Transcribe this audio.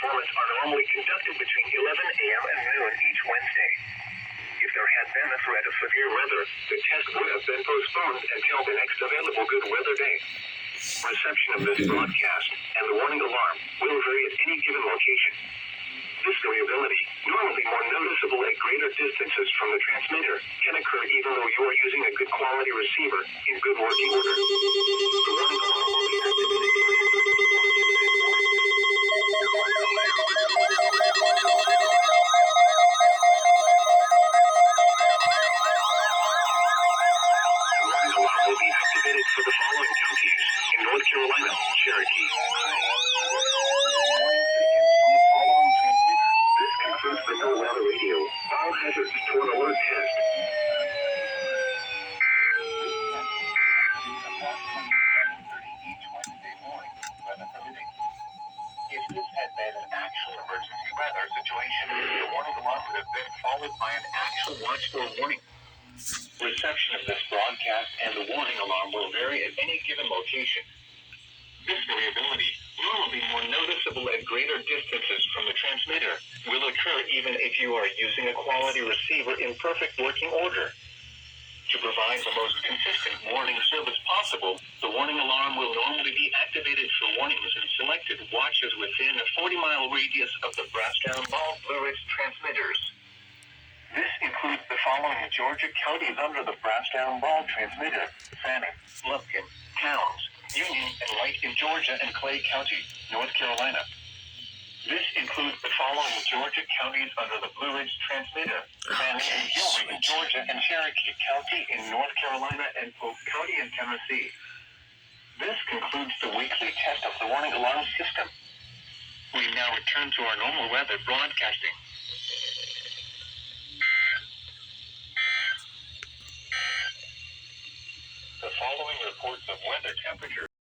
performance are normally conducted between 11 a.m. and noon each Wednesday. If there had been a threat of severe weather, the test would have been postponed until the next available good weather day. Reception of this broadcast and the warning alarm will vary at any given location. This variability, normally more noticeable at greater distances from the transmitter, can occur even though you are using a good quality receiver in good working order. The warning alarm will be activated for watches and warnings. The warning alarm will be activated for the following counties in North Carolina, Cherokee, Clay, warning systems from the following transmitters. This concludes the No Weather Radio All Hazards Toward Alert test. If this had been an actual emergency weather situation, the warning alarm would have been followed by an actual watch for warning. Reception of this broadcast and the warning alarm will vary at any given location. This variability, normally more noticeable at greater distances from the transmitter, will occur even if you are using a quality receiver in perfect working order. To provide the most consistent warning service possible, the warning alarm will normally be activated for warnings in selected watches within a 40-mile radius of the Brassdown Ball Blue Ridge transmitters. This includes the following Georgia counties under the Brassdown Ball transmitter: Fannin, Lufkin, Towns, Union, and Wright in Georgia and Clay County, North Carolina. This includes the following Georgia counties under the Blue Ridge transmitter: Fannin and Gilroy in Georgia and Cherokee County in North Carolina and Polk County in Tennessee. This concludes the weekly test of the warning alarm system. We now return to our normal weather broadcasting. The following reports of weather temperature